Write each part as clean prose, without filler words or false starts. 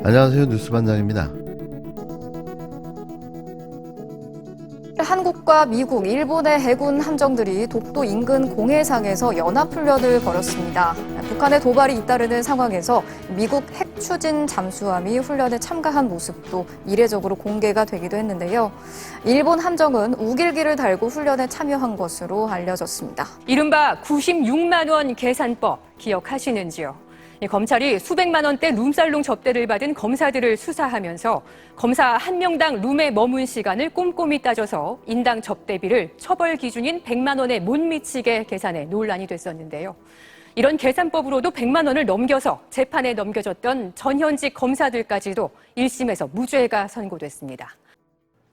안녕하세요. 뉴스반장입니다. 한국과 미국, 일본의 해군 함정들이 독도 인근 공해상에서 연합훈련을 벌였습니다. 북한의 도발이 잇따르는 상황에서 미국 핵추진 잠수함이 훈련에 참가한 모습도 이례적으로 공개가 되기도 했는데요. 일본 함정은 우길기를 달고 훈련에 참여한 것으로 알려졌습니다. 이른바 96만 원 계산법 기억하시는지요? 검찰이 수백만 원대 룸살롱 접대를 받은 검사들을 수사하면서 검사 한 명당 룸에 머문 시간을 꼼꼼히 따져서 인당 접대비를 처벌 기준인 100만 원에 못 미치게 계산해 논란이 됐었는데요. 이런 계산법으로도 100만 원을 넘겨서 재판에 넘겨졌던 전현직 검사들까지도 1심에서 무죄가 선고됐습니다.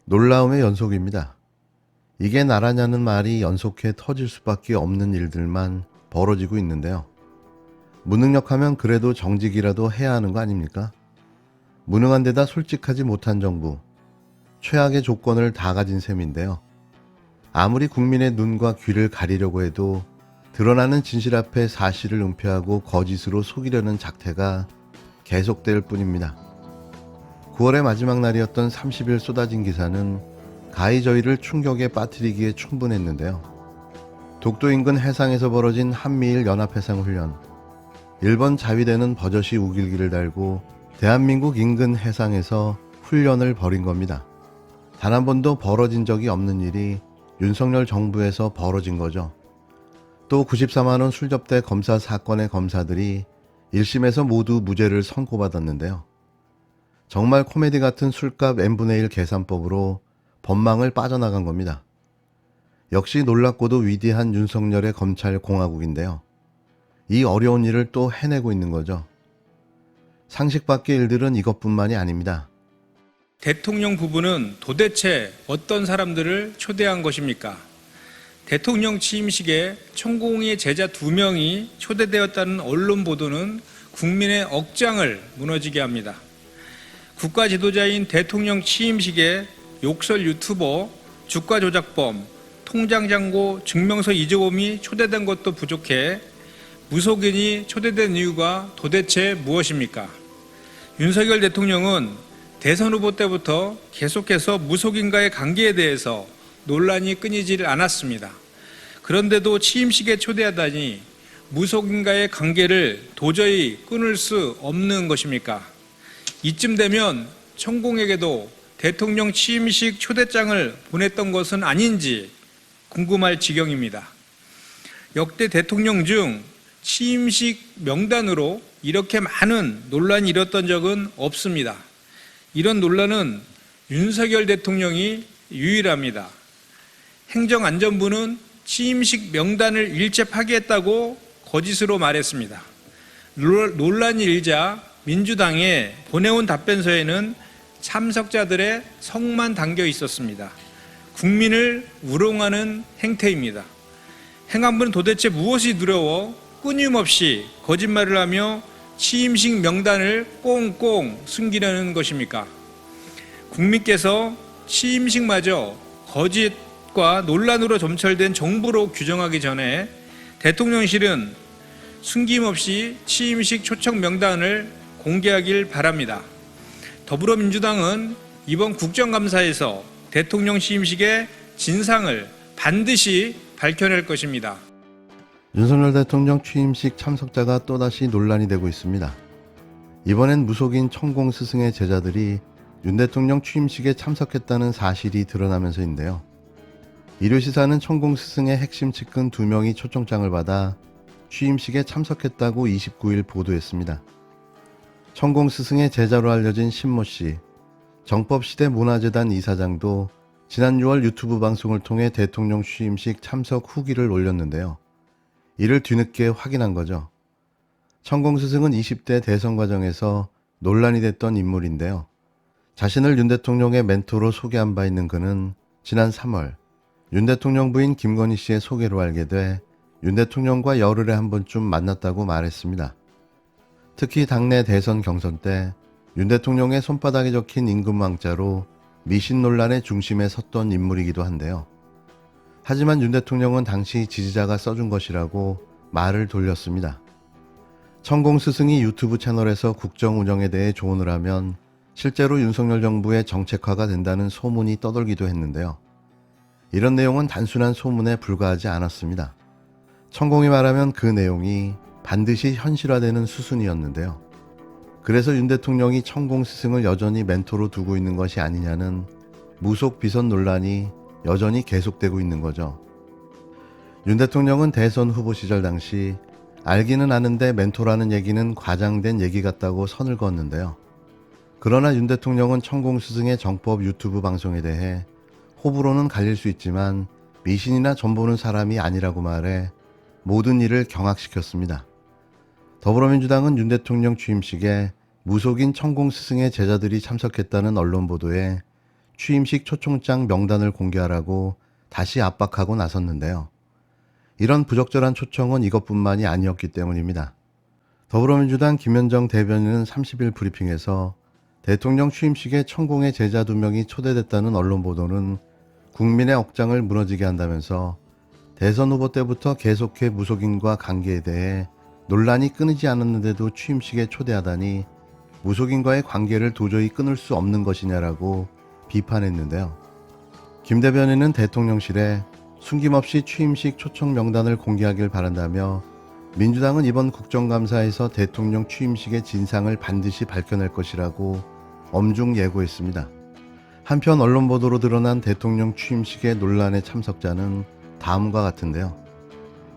놀라움의 연속입니다. 이게 나라냐는 말이 연속해 터질 수밖에 없는 일들만 벌어지고 있는데요. 무능력하면 그래도 정직이라도 해야 하는 거 아닙니까? 무능한 데다 솔직하지 못한 정부, 최악의 조건을 다 가진 셈인데요. 아무리 국민의 눈과 귀를 가리려고 해도 드러나는 진실 앞에 사실을 은폐하고 거짓으로 속이려는 작태가 계속될 뿐입니다. 9월의 마지막 날이었던 30일 쏟아진 기사는 가히 저희를 충격에 빠뜨리기에 충분했는데요. 독도 인근 해상에서 벌어진 한미일 연합해상훈련, 일본 자위대는 버젓이 우길기를 달고 대한민국 인근 해상에서 훈련을 벌인 겁니다. 단 한 번도 벌어진 적이 없는 일이 윤석열 정부에서 벌어진 거죠. 또 94만 원 술접대 검사 사건의 검사들이 1심에서 모두 무죄를 선고받았는데요. 정말 코미디 같은 술값 n분의 1 계산법으로 법망을 빠져나간 겁니다. 역시 놀랍고도 위대한 윤석열의 검찰 공화국인데요. 이 어려운 일을 또 해내고 있는 거죠. 상식 밖의 일들은 이것뿐만이 아닙니다. 대통령 부부는 도대체 어떤 사람들을 초대한 것입니까? 대통령 취임식에 천공의 제자 2명이 초대되었다는 언론 보도는 국민의 억장을 무너지게 합니다. 국가 지도자인 대통령 취임식에 욕설 유튜버, 주가 조작범, 통장장고, 증명서 이재범이 초대된 것도 부족해 무속인이 초대된 이유가 도대체 무엇입니까? 윤석열 대통령은 대선 후보 때부터 계속해서 무속인과의 관계에 대해서 논란이 끊이질 않았습니다. 그런데도 취임식에 초대하다니 무속인과의 관계를 도저히 끊을 수 없는 것입니까? 이쯤 되면 천공에게도 대통령 취임식 초대장을 보냈던 것은 아닌지 궁금할 지경입니다. 역대 대통령 중 취임식 명단으로 이렇게 많은 논란이 일었던 적은 없습니다. 이런 논란은 윤석열 대통령이 유일합니다. 행정안전부는 취임식 명단을 일체 파기했다고 거짓으로 말했습니다. 논란이 일자 민주당에 보내온 답변서에는 참석자들의 성만 담겨 있었습니다. 국민을 우롱하는 행태입니다. 행안부는 도대체 무엇이 두려워 끊임없이 거짓말을 하며 취임식 명단을 꽁꽁 숨기려는 것입니까? 국민께서 취임식마저 거짓과 논란으로 점철된 정부로 규정하기 전에 대통령실은 숨김없이 취임식 초청 명단을 공개하길 바랍니다. 더불어민주당은 이번 국정감사에서 대통령 취임식의 진상을 반드시 밝혀낼 것입니다. 윤석열 대통령 취임식 참석자가 또다시 논란이 되고 있습니다. 이번엔 무속인 천공 스승의 제자들이 윤 대통령 취임식에 참석했다는 사실이 드러나면서인데요. 일요시사는 천공 스승의 핵심 측근 2명이 초청장을 받아 취임식에 참석했다고 29일 보도했습니다. 천공 스승의 제자로 알려진 신모 씨, 정법시대 문화재단 이사장도 지난 6월 유튜브 방송을 통해 대통령 취임식 참석 후기를 올렸는데요. 이를 뒤늦게 확인한 거죠. 천공 스승은 20대 대선 과정에서 논란이 됐던 인물인데요. 자신을 윤 대통령의 멘토로 소개한 바 있는 그는 지난 3월 윤 대통령 부인 김건희 씨의 소개로 알게 돼 윤 대통령과 열흘에 한 번쯤 만났다고 말했습니다. 특히 당내 대선 경선 때 윤 대통령의 손바닥에 적힌 임금왕자로 미신 논란의 중심에 섰던 인물이기도 한데요. 하지만 윤 대통령은 당시 지지자가 써준 것이라고 말을 돌렸습니다. 천공 스승이 유튜브 채널에서 국정 운영에 대해 조언을 하면 실제로 윤석열 정부의 정책화가 된다는 소문이 떠돌기도 했는데요. 이런 내용은 단순한 소문에 불과하지 않았습니다. 천공이 말하면 그 내용이 반드시 현실화되는 수순이었는데요. 그래서 윤 대통령이 천공 스승을 여전히 멘토로 두고 있는 것이 아니냐는 무속 비선 논란이 여전히 계속되고 있는 거죠. 윤 대통령은 대선 후보 시절 당시 알기는 아는데 멘토라는 얘기는 과장된 얘기 같다고 선을 그었는데요. 그러나 윤 대통령은 천공 스승의 정법 유튜브 방송에 대해 호불호는 갈릴 수 있지만 미신이나 전보는 사람이 아니라고 말해 모든 일을 경악시켰습니다. 더불어민주당은 윤 대통령 취임식에 무속인 천공 스승의 제자들이 참석했다는 언론 보도에 취임식 초청장 명단을 공개하라고 다시 압박하고 나섰는데요. 이런 부적절한 초청은 이것뿐만이 아니었기 때문입니다. 더불어민주당 김현정 대변인은 30일 브리핑에서 대통령 취임식에 천공의 제자 2명이 초대됐다는 언론 보도는 국민의 억장을 무너지게 한다면서 대선 후보 때부터 계속해 무속인과 관계에 대해 논란이 끊이지 않았는데도 취임식에 초대하다니 무속인과의 관계를 도저히 끊을 수 없는 것이냐라고 비판했는데요. 김 대변인은 대통령실에 숨김없이 취임식 초청 명단을 공개하길 바란다며 민주당은 이번 국정감사에서 대통령 취임식의 진상을 반드시 밝혀낼 것이라고 엄중 예고했습니다. 한편 언론 보도로 드러난 대통령 취임식의 논란의 참석자는 다음과 같은데요.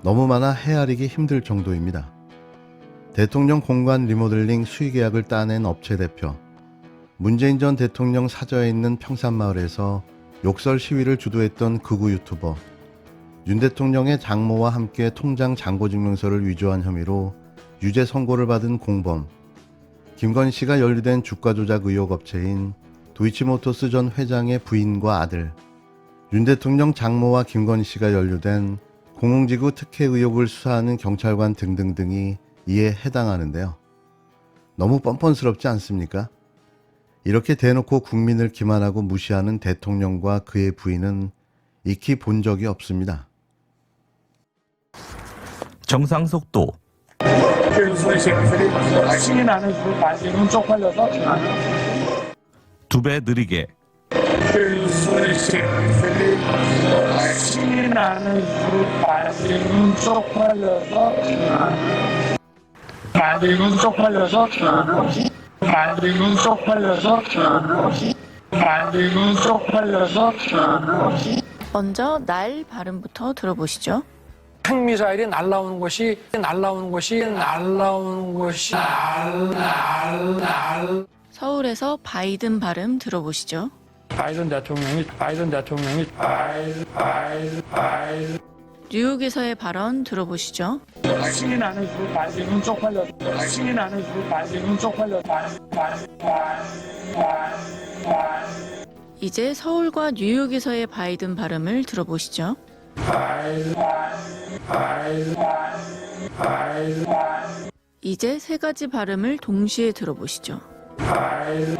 너무 많아 헤아리기 힘들 정도입니다. 대통령 공관 리모델링 수의계약을 따낸 업체 대표, 문재인 전 대통령 사저에 있는 평산마을에서 욕설 시위를 주도했던 극우 유튜버, 윤 대통령의 장모와 함께 통장 잔고증명서를 위조한 혐의로 유죄 선고를 받은 공범, 김건희 씨가 연루된 주가 조작 의혹 업체인 도이치모터스 전 회장의 부인과 아들, 윤 대통령 장모와 김건희 씨가 연루된 공흥지구 특혜 의혹을 수사하는 경찰관 등등등이 이에 해당하는데요. 너무 뻔뻔스럽지 않습니까? 이렇게 대놓고 국민을 기만하고 무시하는 대통령과 그의 부인은 익히 본 적이 없습니다. 정상 속도. 신이 나는 그 말씀은 쪽팔려서 2배 느리게. 신이 나는 그 말씀은 쪽팔려서 말씀은 쪽팔려서 말씀은 쪽팔려서 말씀은 쪽팔려서 먼저 날 발음부터 들어보시죠. 핵미사일이 날라오는 것이 서울에서 바이든 발음 들어보시죠. 바이든 대통령이 뉴욕에서의 발언 들어보시죠. 신이 나는 그 말씀은 쪽팔려서 신이 나는 그 말씀은 쪽팔려서 이제 서울과 뉴욕에서의 바이든 발음을 들어보시죠. 이제 세 가지 발음을 동시에 들어보시죠. 날